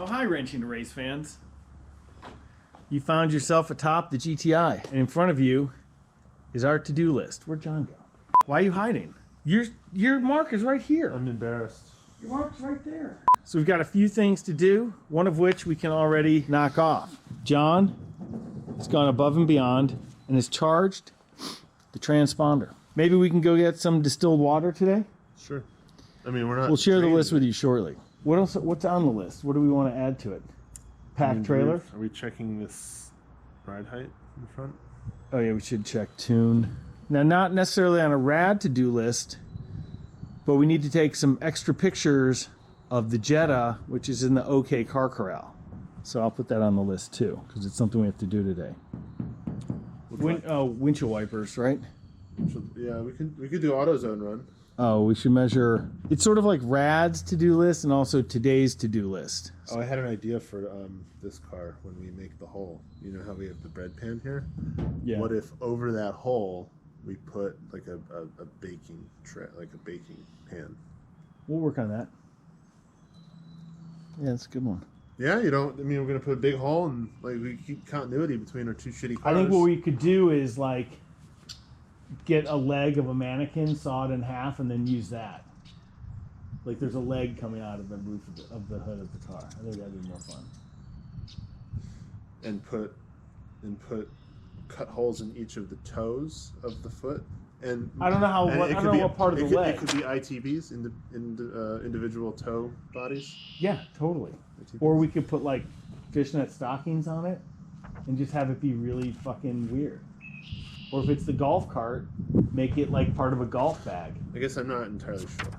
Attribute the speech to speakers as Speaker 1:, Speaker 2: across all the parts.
Speaker 1: Oh, hi, Wrenching to Race fans. You found yourself atop the GTI, and in front of you is our to-do list. Where'd John go? Why are you hiding? Your mark is right here.
Speaker 2: I'm embarrassed.
Speaker 1: Your mark's right there. So we've got a few things to do, one of which we can already knock off. John has gone above and beyond and has charged the transponder. Maybe we can go get some distilled water today?
Speaker 2: Sure. I mean, we're not...
Speaker 1: We'll share the list with you shortly. What else? What's on the list? What do we want to add to it? Pack trailer?
Speaker 2: Are we checking this ride height in the front?
Speaker 1: Oh yeah, we should check tune. Now, not necessarily on a rad to-do list, but we need to take some extra pictures of the Jetta, which is in the OK Car Corral. So I'll put that on the list too, because it's something we have to do today. Windshield wipers, right?
Speaker 2: Yeah, we could do AutoZone run.
Speaker 1: Oh, we should measure. It's sort of like Rad's to-do list and also today's to-do list.
Speaker 2: Oh, I had an idea for this car when we make the hole. You know how we have the bread pan here?
Speaker 1: Yeah.
Speaker 2: What if over that hole we put like a baking tray, like a baking pan?
Speaker 1: We'll work on that. Yeah, that's a good one.
Speaker 2: Yeah, you don't. I mean, we're gonna put a big hole and like we keep continuity between our two shitty cars.
Speaker 1: I think what we could do is like get a leg of a mannequin, saw it in half, and then use that. Like there's a leg coming out of the roof of the hood of the car. I think that'd be more fun.
Speaker 2: And put cut holes in each of the toes of the foot. And
Speaker 1: I don't know how. I don't know what part of the leg.
Speaker 2: It could be ITBs in the individual toe bodies.
Speaker 1: Yeah, totally.
Speaker 2: ITBs.
Speaker 1: Or we could put like fishnet stockings on it, and just have it be really fucking weird. Or if it's the golf cart, make it like part of a golf bag.
Speaker 2: I guess I'm not entirely sure.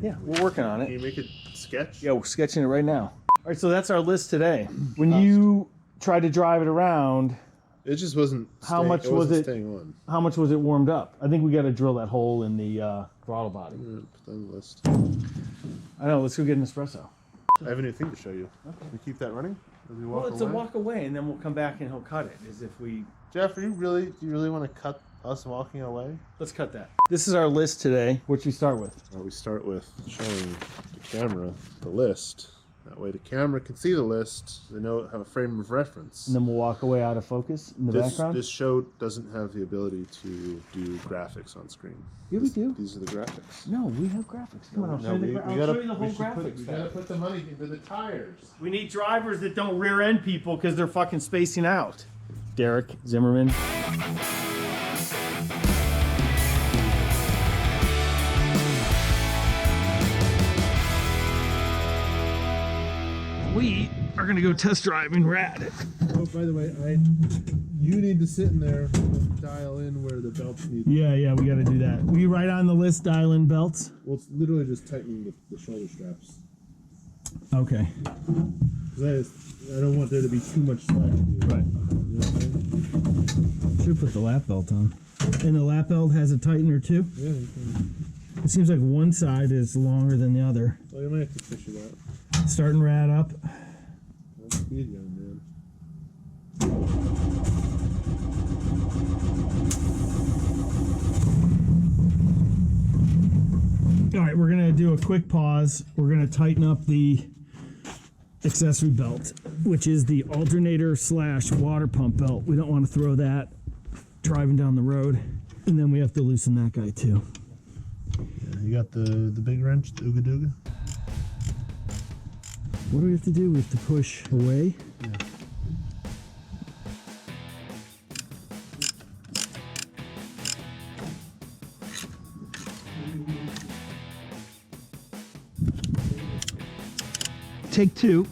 Speaker 1: Yeah, we're working on it.
Speaker 2: Can you make a sketch?
Speaker 1: Yeah, we're sketching it right now. All right, so that's our list today. When you tried to drive it around,
Speaker 2: it just wasn't.
Speaker 1: How much was it?
Speaker 2: Staying on.
Speaker 1: How much was it warmed up? I think we got to drill that hole in the throttle body.
Speaker 2: Put that on the list.
Speaker 1: I know. Let's go get an espresso.
Speaker 2: I have a new thing to show you. Okay. We keep that running as we walk away.
Speaker 1: It's a walk away, and then we'll come back and he'll cut it. As if we.
Speaker 2: Jeff, do you really want to cut us walking away?
Speaker 1: Let's cut that. This is our list today. What should we start with?
Speaker 2: Well, we start with showing the camera the list. That way the camera can see the list. They know, have a frame of reference.
Speaker 1: And then we'll walk away out of focus in the background?
Speaker 2: This show doesn't have the ability to do graphics on screen.
Speaker 1: Yeah, we do.
Speaker 2: These are the graphics.
Speaker 1: No, we have graphics. Come on, I'll show you the whole graphics.
Speaker 2: We gotta put the money into the tires.
Speaker 1: We need drivers that don't rear end people because they're fucking spacing out. Derek Zimmerman. We are gonna go test driving Rad.
Speaker 2: Oh, by the way, you need to sit in there and dial in where the belts need.
Speaker 1: Yeah, we gotta do that. We right on the list, dial in belts.
Speaker 2: Well, it's literally just tightening the shoulder straps.
Speaker 1: Okay.
Speaker 2: I don't want there to be too much slack.
Speaker 1: Right.
Speaker 2: You know what I'm saying?
Speaker 1: Should put the lap belt on. And the lap belt has a tightener too?
Speaker 2: Yeah. You can.
Speaker 1: It seems like one side is longer than the other.
Speaker 2: Well, you might have to fish it out.
Speaker 1: Starting Rad up.
Speaker 2: That's speed gun, man.
Speaker 1: All right, we're gonna do a quick pause. We're gonna tighten up the accessory belt, which is the alternator / water pump belt. We don't want to throw that driving down the road. And then we have to loosen that guy too.
Speaker 2: Yeah, you got the big wrench, the Ooga Dooga?
Speaker 1: What do we have to do? We have to push away.
Speaker 2: Yeah.
Speaker 1: Take two.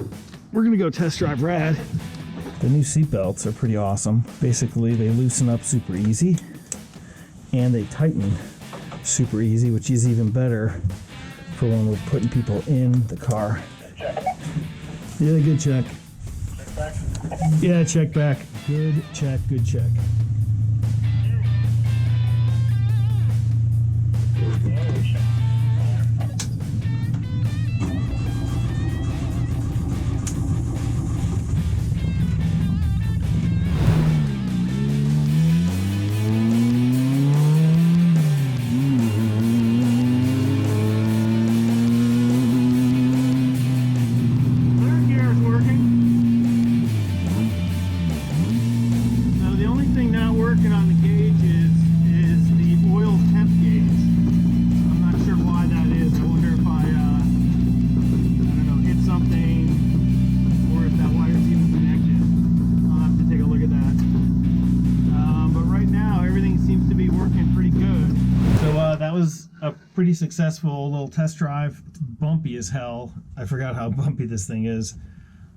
Speaker 1: We're gonna go test drive Rad. The new seat belts are pretty awesome. Basically, they loosen up super easy and they tighten super easy, which is even better for when we're putting people in the car. Yeah, good check.
Speaker 3: Check back.
Speaker 1: Yeah, check back. Good check, good check. Third gear is working. pretty successful little test drive. It's bumpy as hell. I forgot how bumpy this thing is.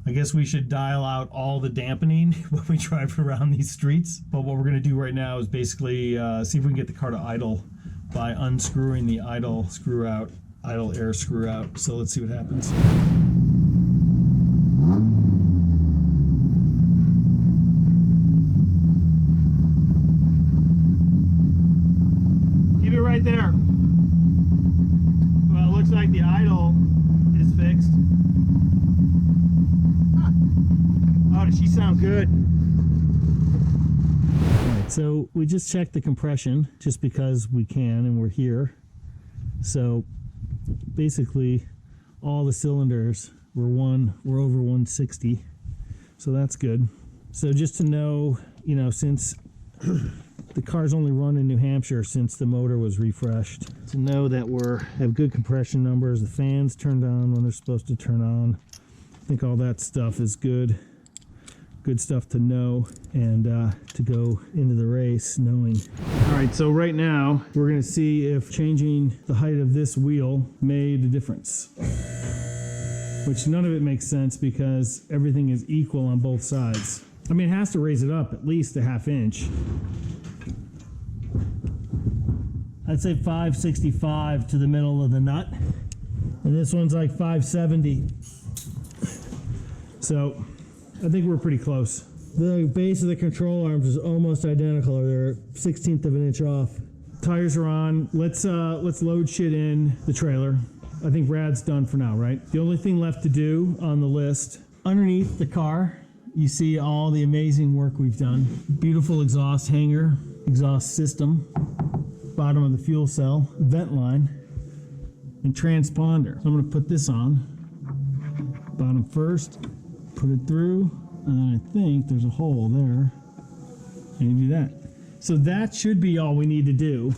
Speaker 1: I guess we should dial out all the dampening when we drive around these streets. But what we're gonna do right now is basically see if we can get the car to idle by unscrewing the idle air screw out. So let's see what happens. Keep it right there. Well, it looks like the idle is fixed. Huh. Oh, does she sound good? Alright, so we just checked the compression just because we can and we're here. So basically all the cylinders were over 160. So that's good. So just to know, you know, since the car's only run in New Hampshire since the motor was refreshed, to know that have good compression numbers, the fans turned on when they're supposed to turn on. I think all that stuff is good stuff to know and to go into the race knowing. All right, so right now we're going to see if changing the height of this wheel made a difference, which none of it makes sense because everything is equal on both sides. I mean, it has to raise it up at least a ½ inch. I'd say 565 to the middle of the nut, and this one's like 570. So I think we're pretty close. The base of the control arms is almost identical, or they're 1/16 of an inch off. Tires are on. Let's load shit in the trailer. I think Rad's done for now, right? The only thing left to do on the list, underneath the car, you see all the amazing work we've done. Beautiful exhaust hanger, exhaust system, bottom of the fuel cell, vent line, and transponder. So I'm gonna put this on, bottom first, put it through, and I think there's a hole there. And you do that. So that should be all we need to do.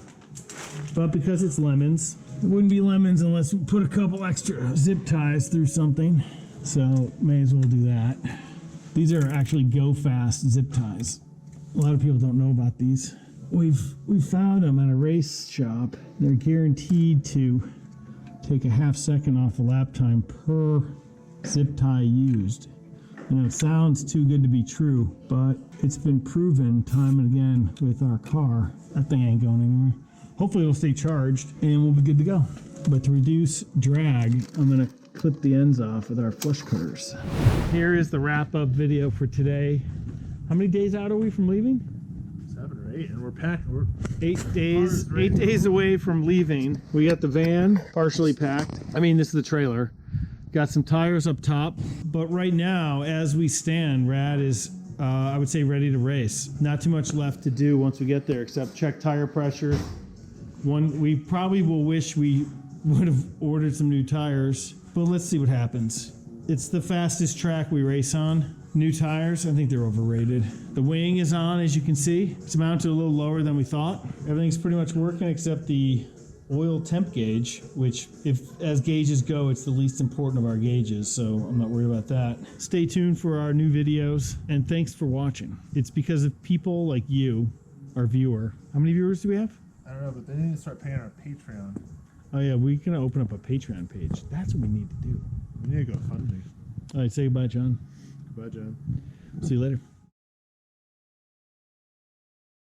Speaker 1: But because it's lemons, it wouldn't be lemons unless we put a couple extra zip ties through something. So may as well do that. These are actually go fast zip ties. A lot of people don't know about these. We've found them at a race shop. They're guaranteed to take a ½ second off the lap time per zip tie used. You know, it sounds too good to be true, but it's been proven time and again with our car. That thing ain't going anywhere. Hopefully it'll stay charged and we'll be good to go. But to reduce drag, I'm gonna clip the ends off with our flush cutters. Here is the wrap-up video for today. How many days out are we from leaving?
Speaker 2: 7 or 8, and we're packed. We're
Speaker 1: 8 days. 8 days away from leaving. We got the van partially packed. I mean, this is the trailer. Got some tires up top, but right now, as we stand, Rad is, I would say, ready to race. Not too much left to do once we get there, except check tire pressure. We probably will wish we would have ordered some new tires, but let's see what happens. It's the fastest track we race on. New tires, I think they're overrated. The wing is on, as you can see. It's mounted a little lower than we thought. Everything's pretty much working except the oil temp gauge, which as gauges go, it's the least important of our gauges, so I'm not worried about that. Stay tuned for our new videos, and thanks for watching. It's because of people like you, our viewer. How many viewers do we have?
Speaker 2: I don't know, but they need to start paying our Patreon.
Speaker 1: Oh yeah, we're gonna open up a Patreon page. That's what we need to do.
Speaker 2: We need to go funding.
Speaker 1: All right, say goodbye, John.
Speaker 2: Goodbye, John.
Speaker 1: See you later.